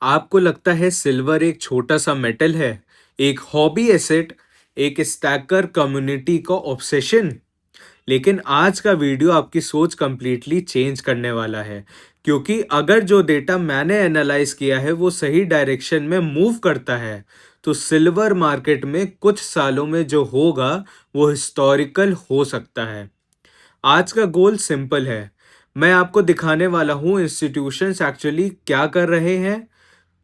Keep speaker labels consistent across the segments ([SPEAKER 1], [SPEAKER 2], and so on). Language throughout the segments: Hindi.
[SPEAKER 1] आपको लगता है सिल्वर एक छोटा सा मेटल है, एक हॉबी एसेट, एक स्टैकर कम्युनिटी का ऑब्सेशन। लेकिन आज का वीडियो आपकी सोच कंप्लीटली चेंज करने वाला है, क्योंकि अगर जो डेटा मैंने एनालाइज किया है वो सही डायरेक्शन में मूव करता है, तो सिल्वर मार्केट में कुछ सालों में जो होगा वो हिस्टोरिकल हो सकता है। आज का गोल सिंपल है। मैं आपको दिखाने वाला हूँ इंस्टीट्यूशंस एक्चुअली क्या कर रहे हैं,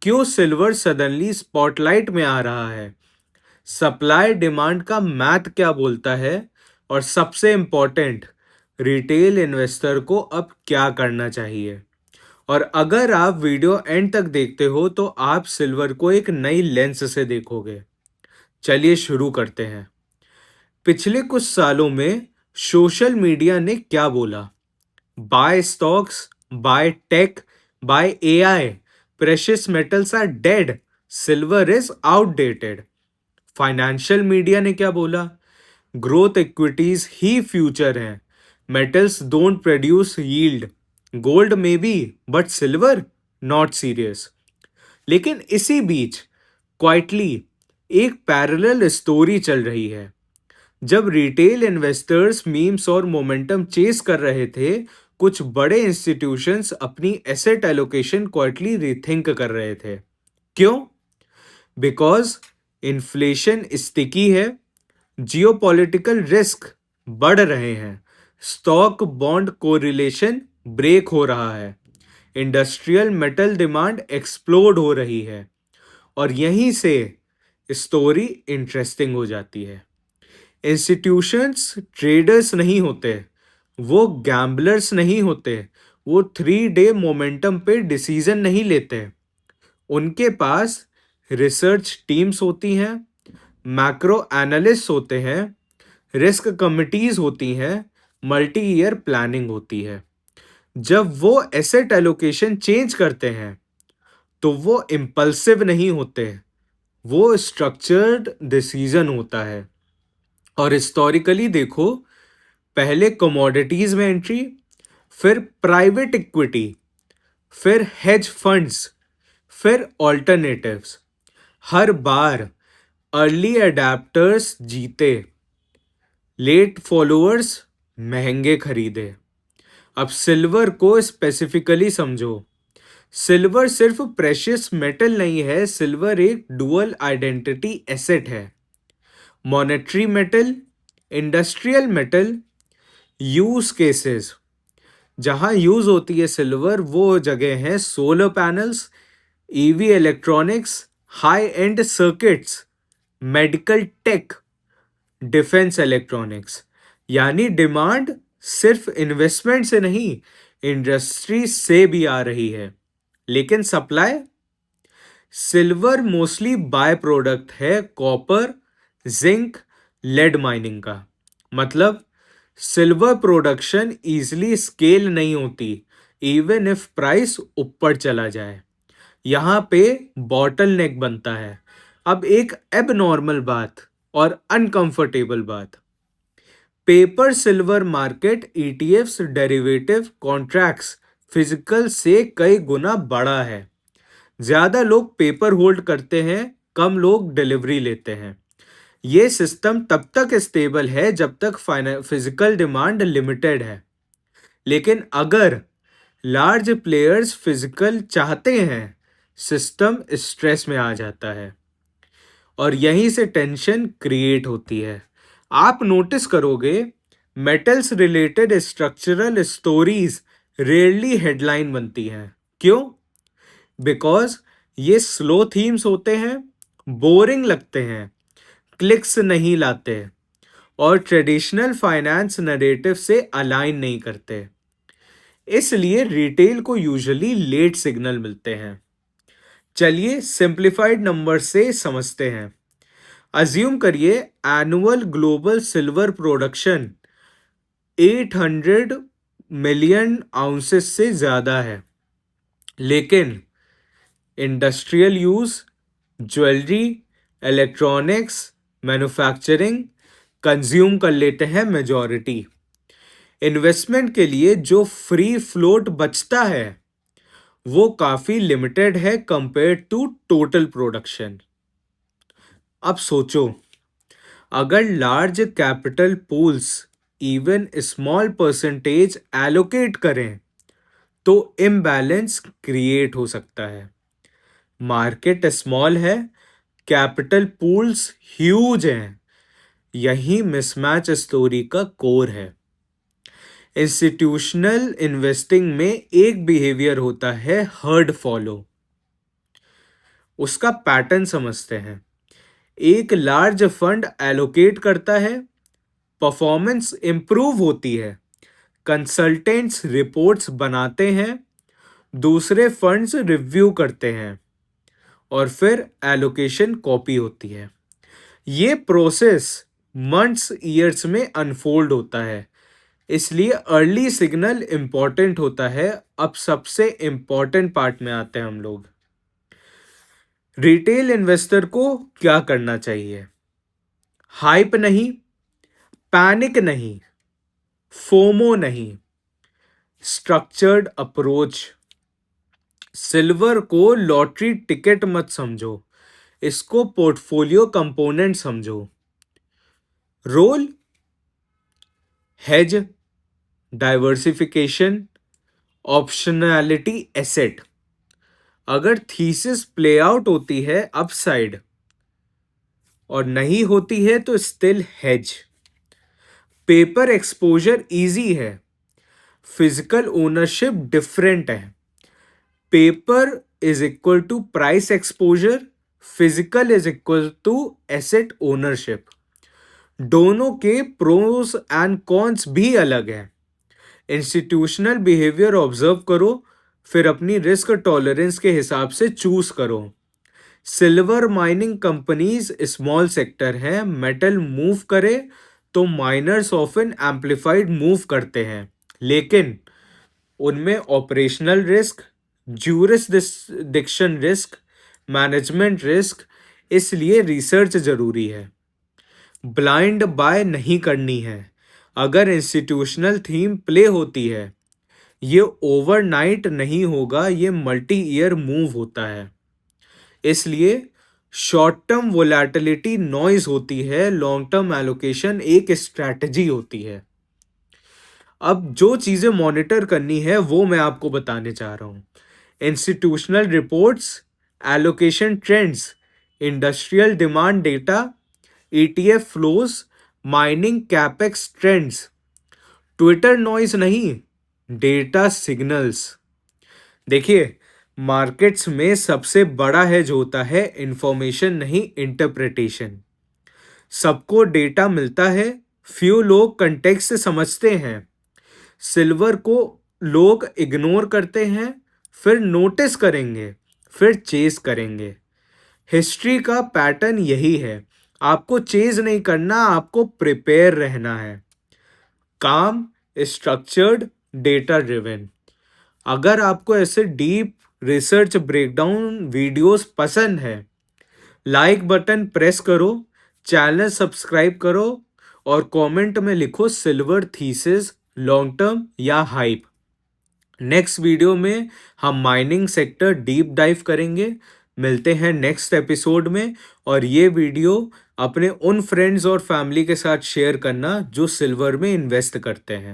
[SPEAKER 1] क्यों सिल्वर सडनली स्पॉटलाइट में आ रहा है, सप्लाई डिमांड का मैथ क्या बोलता है, और सबसे इम्पोर्टेंट, रिटेल इन्वेस्टर को अब क्या करना चाहिए। और अगर आप वीडियो एंड तक देखते हो तो आप सिल्वर को एक नई लेंस से देखोगे। चलिए शुरू करते हैं। पिछले कुछ सालों में सोशल मीडिया ने क्या बोला? Buy stocks, buy tech, buy AI, precious metals are dead, silver is outdated. Financial media ने क्या बोला? ग्रोथ इक्विटीज ही फ्यूचर हैं, metals don't produce yield, gold may be but silver not serious. लेकिन इसी बीच क्वाइटली एक पैरेलल स्टोरी चल रही है। जब रिटेल इन्वेस्टर्स मीम्स और मोमेंटम चेस कर रहे थे, कुछ बड़े इंस्टीट्यूशंस अपनी एसेट एलोकेशन क्वाइटली रिथिंक कर रहे थे। क्यों? बिकॉज इन्फ्लेशन स्टिकी है, जियोपॉलिटिकल रिस्क बढ़ रहे हैं, स्टॉक बॉन्ड कोरिलेशन ब्रेक हो रहा है, इंडस्ट्रियल मेटल डिमांड एक्सप्लोड हो रही है। और यहीं से स्टोरी इंटरेस्टिंग हो जाती है। इंस्टीट्यूशंस ट्रेडर्स नहीं होते, वो गैम्बलर्स नहीं होते, वो 3 डे मोमेंटम पे डिसीजन नहीं लेते। उनके पास रिसर्च टीम्स होती हैं, मैक्रो एनालिस्ट होते हैं, रिस्क कमिटीज होती हैं, मल्टी ईयर प्लानिंग होती है। जब वो एसेट एलोकेशन चेंज करते हैं तो वो इम्पल्सिव नहीं होते, वो स्ट्रक्चर्ड डिसीजन होता है। और हिस्टोरिकली देखो, पहले कमोडिटीज में एंट्री, फिर प्राइवेट इक्विटी, फिर हेज फंड्स, फिर ऑल्टरनेटिव्स। हर बार अर्ली अडेप्टर्स जीते, लेट फॉलोअर्स महंगे खरीदे। अब सिल्वर को स्पेसिफिकली समझो। सिल्वर सिर्फ प्रेशियस मेटल नहीं है, सिल्वर एक डुअल आइडेंटिटी एसेट है। Monetary metal, industrial metal, use cases. जहां यूज होती है सिल्वर वो जगह हैं solar panels, EV electronics, high and circuits, medical take, defence electronics. यानी डिमांड सिर्फ इन्वेस्टमेंट से नहीं, इंडस्ट्री से भी आ रही है। लेकिन supply, silver mostly by product है कॉपर, जिंक, लेड माइनिंग का। मतलब सिल्वर प्रोडक्शन इजीली स्केल नहीं होती, इवन इफ प्राइस ऊपर चला जाए। यहाँ पे बॉटल नेक बनता है। अब एक एबनॉर्मल बात और अनकंफर्टेबल बात, paper silver market, ETFs, derivative contracts physical से कई गुना बड़ा है। ज्यादा लोग पेपर होल्ड करते हैं, कम लोग डिलीवरी लेते हैं। ये सिस्टम तब तक स्टेबल है जब तक फिजिकल डिमांड लिमिटेड है। लेकिन अगर लार्ज प्लेयर्स फिजिकल चाहते हैं, सिस्टम स्ट्रेस में आ जाता है। और यहीं से टेंशन क्रिएट होती है। आप नोटिस करोगे, metals related structural stories rarely headline बनती हैं। क्यों? बिकॉज ये स्लो थीम्स होते हैं, बोरिंग लगते हैं, क्लिक्स नहीं लाते, और ट्रेडिशनल फाइनेंस नैरेटिव से अलाइन नहीं करते। इसलिए रिटेल को यूजुअली लेट सिग्नल मिलते हैं। चलिए सिंप्लीफाइड नंबर से समझते हैं। अज्यूम करिए annual global silver production 800 million ounces से ज़्यादा है, लेकिन industrial use, jewellery, electronics, manufacturing consume कर लेते हैं मेजॉरिटी। इन्वेस्टमेंट के लिए जो फ्री फ्लोट बचता है वो काफ़ी लिमिटेड है कंपेयर टू टोटल प्रोडक्शन। अब सोचो, अगर large capital pools even small percentage allocate करें तो इम्बैलेंस क्रिएट हो सकता है। मार्केट स्मॉल है, कैपिटल पूल्स ह्यूज हैं। यही मिसमैच स्टोरी का कोर है। इंस्टीट्यूशनल इन्वेस्टिंग में एक बिहेवियर होता है हर्ड फॉलो। उसका पैटर्न समझते हैं। एक लार्ज फंड एलोकेट करता है, परफॉर्मेंस इंप्रूव होती है, कंसल्टेंट्स रिपोर्ट्स बनाते हैं, दूसरे फंड्स रिव्यू करते हैं और फिर एलोकेशन कॉपी होती है। ये प्रोसेस मंथ्स ईयर्स में अनफोल्ड होता है। इसलिए अर्ली सिग्नल इंपॉर्टेंट होता है। अब सबसे इंपॉर्टेंट पार्ट में आते हैं हम लोग। रिटेल इन्वेस्टर को क्या करना चाहिए? हाइप नहीं, पैनिक नहीं, फोमो नहीं, स्ट्रक्चर्ड अप्रोच। सिल्वर को लॉटरी टिकट मत समझो, इसको पोर्टफोलियो कंपोनेंट समझो। Role, hedge, diversification, optionality, asset. अगर थीसिस प्ले आउट होती है अपसाइड और नहीं होती है तो still hedge. Paper exposure easy है, फिजिकल ओनरशिप डिफरेंट है। Paper is equal to price exposure, physical is equal to asset ownership. दोनों के प्रोस एंड कॉन्स भी अलग हैं। इंस्टीट्यूशनल बिहेवियर ऑब्जर्व करो, फिर अपनी रिस्क टॉलरेंस के हिसाब से चूज करो। Silver mining companies small sector है, मेटल मूव करे तो माइनर्स ऑफन एम्पलीफाइड मूव करते हैं, लेकिन उनमें operational risk, jurisdiction risk, management risk, इसलिए रिसर्च जरूरी है। ब्लाइंड बाय नहीं करनी है। अगर इंस्टीट्यूशनल थीम प्ले होती है, ये ओवरनाइट नहीं होगा, ये मल्टी ईयर मूव होता है। इसलिए शॉर्ट टर्म वोलेटिलिटी नॉइज होती है, लॉन्ग टर्म एलोकेशन एक स्ट्रैटेजी होती है। अब जो चीजें मॉनिटर करनी है वो मैं आपको बताने जा रहा हूं। Institutional reports, allocation trends, industrial demand data, ETF flows, mining capex trends. Twitter noise नहीं, डेटा सिग्नल्स। देखिए, मार्केट्स में सबसे बड़ा हेज होता है इंफॉर्मेशन नहीं इंटरप्रिटेशन। सबको डेटा मिलता है, फ्यू लोग कंटेक्स्ट समझते हैं। सिल्वर को लोग इग्नोर करते हैं, फिर नोटिस करेंगे, फिर चेज करेंगे। हिस्ट्री का पैटर्न यही है। आपको चेज नहीं करना, आपको प्रिपेयर रहना है। काम, स्ट्रक्चर्ड, डेटा ड्रिवन। अगर आपको ऐसे डीप रिसर्च ब्रेकडाउन वीडियोस पसंद है, लाइक बटन प्रेस करो, चैनल सब्सक्राइब करो और कमेंट में लिखो सिल्वर थीसिस लॉन्ग टर्म या हाइप। नेक्स्ट वीडियो में हम माइनिंग सेक्टर डीप डाइव करेंगे। मिलते हैं नेक्स्ट एपिसोड में। और ये वीडियो अपने उन फ्रेंड्स और फैमिली के साथ शेयर करना जो सिल्वर में इन्वेस्ट करते हैं।